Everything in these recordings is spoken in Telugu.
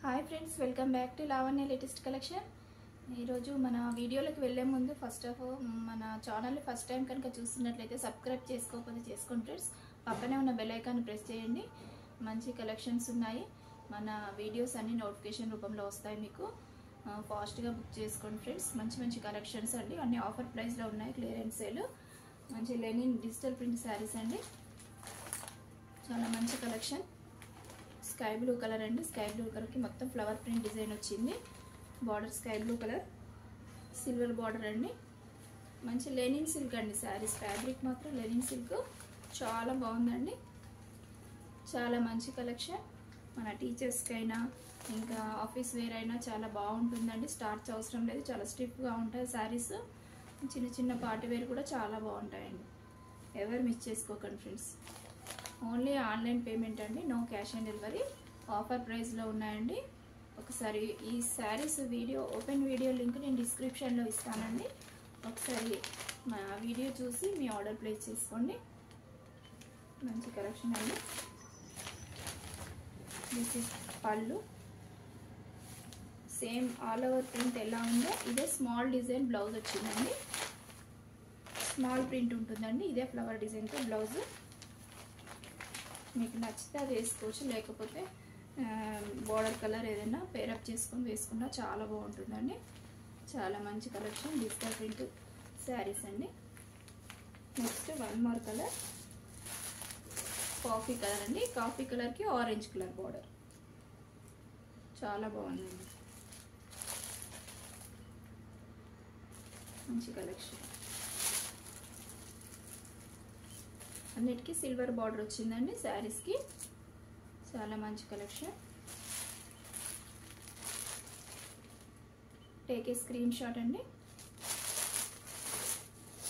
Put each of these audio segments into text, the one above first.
Hi friends, welcome back to Lavanya latest collection. ఈరోజు మన వీడియోలోకి వెళ్ళే ముందు ఫస్ట్ ఆఫ్ ఆల్ మన ఛానల్ని ఫస్ట్ టైం కనుక చూస్తున్నట్లయితే సబ్స్క్రైబ్ చేసుకోకపోతే చేసుకోండి ఫ్రెండ్స్. పక్కనే ఉన్న బెల్ ఐకాన్ ప్రెస్ చేయండి. మంచి కలెక్షన్స్ ఉన్నాయి. మన వీడియోస్ అన్ని నోటిఫికేషన్ రూపంలో వస్తాయి. మీకు ఫాస్ట్గా బుక్ చేసుకోండి ఫ్రెండ్స్. మంచి మంచి కలెక్షన్స్ అండి, అన్ని ఆఫర్ ప్రైస్లో ఉన్నాయి. Clearance sale. మంచి లెనిన్ డిజిటల్ ప్రింట్ శారీస్ అండి, చాలా మంచి కలెక్షన్. స్కై బ్లూ కలర్ అండి, స్కై బ్లూ కలర్కి మొత్తం ఫ్లవర్ ప్రింట్ డిజైన్ వచ్చింది. Border sky blue colour, silver border అండి. మంచి లెనిన్ సిల్క్ అండి శారీస్. ఫ్యాబ్రిక్ మాత్రం లెనిన్ సిల్క్ చాలా బాగుందండి. చాలా మంచి కలెక్షన్. మన టీచర్స్కైనా ఇంకా ఆఫీస్ వేర్ అయినా చాలా బాగుంటుందండి. స్టార్చ్ అవసరం లేదు, చాలా స్టిఫ్గా ఉంటాయి శారీస్. చిన్న చిన్న పార్టీ వేర్ కూడా చాలా బాగుంటాయండి. ఎవరు మిస్ చేసుకోకండి ఫ్రెండ్స్. ఓన్లీ ఆన్లైన్ పేమెంట్ అండి, no cash on delivery. Offer ప్రైస్లో ఉన్నాయండి. ఒకసారి ఈ saris video open video link నేను డిస్క్రిప్షన్లో ఇస్తానండి. ఒకసారి మా వీడియో చూసి మీ ఆర్డర్ ప్లేస్ చేసుకోండి. మంచి కలెక్షన్ అండి. దిస్ ఇస్ పళ్ళు. సేమ్ ఆల్ ఓవర్ ప్రింట్ ఎలా ఉందో ఇదే స్మాల్ డిజైన్ బ్లౌజ్ వచ్చిందండి. స్మాల్ ప్రింట్ ఉంటుందండి. ఇదే ఫ్లవర్ డిజైన్తో బ్లౌజ్. మీకు నచ్చితే అది వేసుకోవచ్చు, లేకపోతే బార్డర్ కలర్ ఏదైనా పేరప్ చేసుకొని వేసుకున్నా చాలా బాగుంటుందండి. చాలా మంచి కలెక్షన్ డిజిటల్ ప్రింట్ శారీస్ అండి. Next one more colour, coffee colour అండి. కాఫీ కలర్కి ఆరెంజ్ కలర్ బార్డర్ చాలా బాగుందండి. మంచి కలెక్షన్. అన్నిటికీ సిల్వర్ బార్డర్ వచ్చిందండి శారీస్కి. చాలా మంచి collection. Take a screenshot అండి.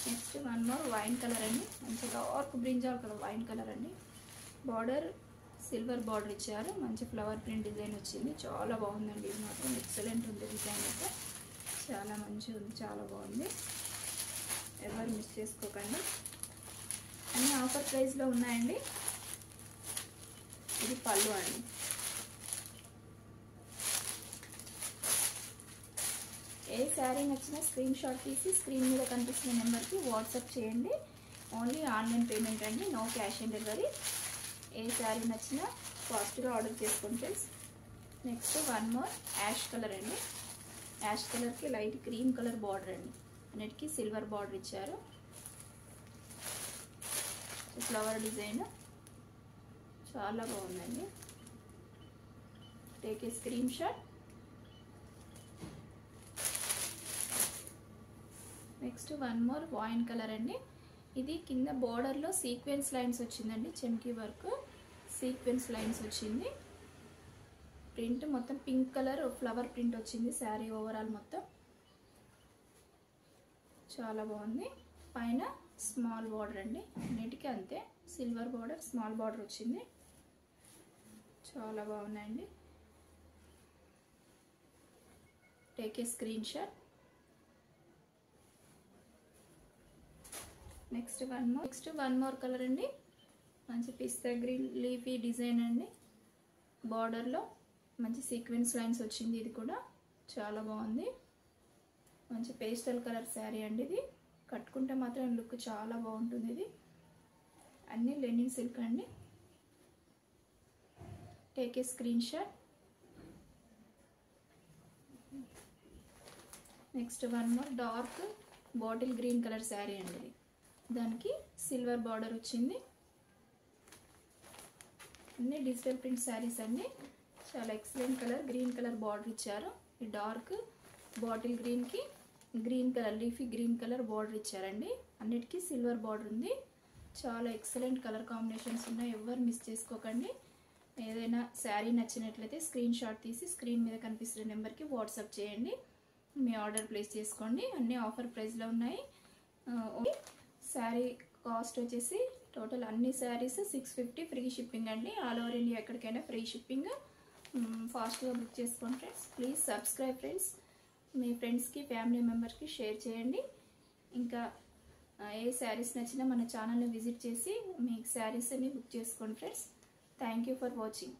Next one more wine colour అండి. మంచి dark brinjal colour wine colour అండి. బార్డర్ సిల్వర్ బార్డర్ ఇచ్చారు. మంచి ఫ్లవర్ ప్రింట్ డిజైన్ వచ్చింది. చాలా బాగుందండి. ఇది మాత్రం ఎక్సలెంట్ ఉంది. డిజైన్ అయితే చాలా మంచిగా ఉంది, చాలా బాగుంది. ఎవరు మిస్ చేసుకోకండి. అన్ని ఆఫర్ ప్రైస్లో ఉన్నాయండి. ఇది పళ్ళు అండి. ఏ శారీ నచ్చినా స్క్రీన్ షాట్ తీసి స్క్రీన్ మీద కనిపిస్తున్న నెంబర్కి వాట్సాప్ చేయండి. ఓన్లీ ఆన్లైన్ పేమెంట్ అండి, నో క్యాష్ ఆన్ డెలివరీ. ఏ శారీ నచ్చినా ఫాస్ట్గా ఆర్డర్ చేసుకోండి friends. Next one more ash colour అండి. యాష్ కలర్కి లైట్ క్రీమ్ కలర్ బార్డర్ అండి. అన్నిటికీ సిల్వర్ బార్డర్ ఇచ్చారు. ఫ్లవర్ డిజైన్ చాలా బాగుందండి. Take a screenshot. Next one more wine colour అండి. ఇది కింద బోర్డర్లో సీక్వెన్స్ లైన్స్ వచ్చిందండి. చెమ్కీ వర్క్ సీక్వెన్స్ లైన్స్ వచ్చింది. ప్రింట్ మొత్తం పింక్ కలర్ ఫ్లవర్ ప్రింట్ వచ్చింది. శారీ ఓవరాల్ మొత్తం చాలా బాగుంది. పైన స్మాల్ బార్డర్ అండి. అన్నిటికీ అంతే, సిల్వర్ బార్డర్ స్మాల్ బార్డర్ వచ్చింది. చాలా బాగున్నాయండి. Take a screenshot. Next one more colour అండి. మంచి పిస్తా గ్రీన్ లీఫీ డిజైన్ అండి. బార్డర్లో మంచి సీక్వెన్స్ లైన్స్ వచ్చింది. ఇది కూడా చాలా బాగుంది. మంచి పేస్టల్ కలర్ శారీ అండి. ఇది కట్టుకుంటే మాత్రం లుక్ చాలా బాగుంటుంది. ఇది అన్నీ లెనిన్ సిల్క్ అండి. Take a screenshot. Next one more dark bottle green colour sari అండి. ఇది దానికి సిల్వర్ బార్డర్ వచ్చింది. అన్నీ డిజిటల్ ప్రింట్ శారీస్ అండి. చాలా excellent colour green colour border ఇచ్చారు. ఈ డార్క్ బాటిల్ గ్రీన్కి green colour leafy green colour border ఇచ్చారండి. అన్నిటికీ సిల్వర్ బార్డర్ ఉంది. చాలా ఎక్సలెంట్ కలర్ కాంబినేషన్స్ ఉన్నాయి. ఎవరు మిస్ చేసుకోకండి. ఏదైనా శారీ నచ్చినట్లయితే స్క్రీన్ షాట్ తీసి స్క్రీన్ మీద కనిపిస్తున్న నెంబర్కి వాట్సాప్ చేయండి. మీ ఆర్డర్ ప్లేస్ చేసుకోండి. అన్నీ ఆఫర్ ప్రైస్లో ఉన్నాయి. శారీ కాస్ట్ వచ్చేసి టోటల్ అన్ని శారీస్ 650 ఫ్రీ షిప్పింగ్ అండి. ఆల్ ఓవర్ ఇండియా ఎక్కడికైనా ఫ్రీ షిప్పింగ్. ఫాస్ట్గా బుక్ చేసుకోండి ఫ్రెండ్స్. Please subscribe friends. మీ ఫ్రెండ్స్కి ఫ్యామిలీ మెంబర్స్కి షేర్ చేయండి. ఇంకా ఏ శారీస్ నచ్చినా మన ఛానల్ని విజిట్ చేసి మీ శారీస్ని బుక్ చేసుకోండి friends. Thank you for watching.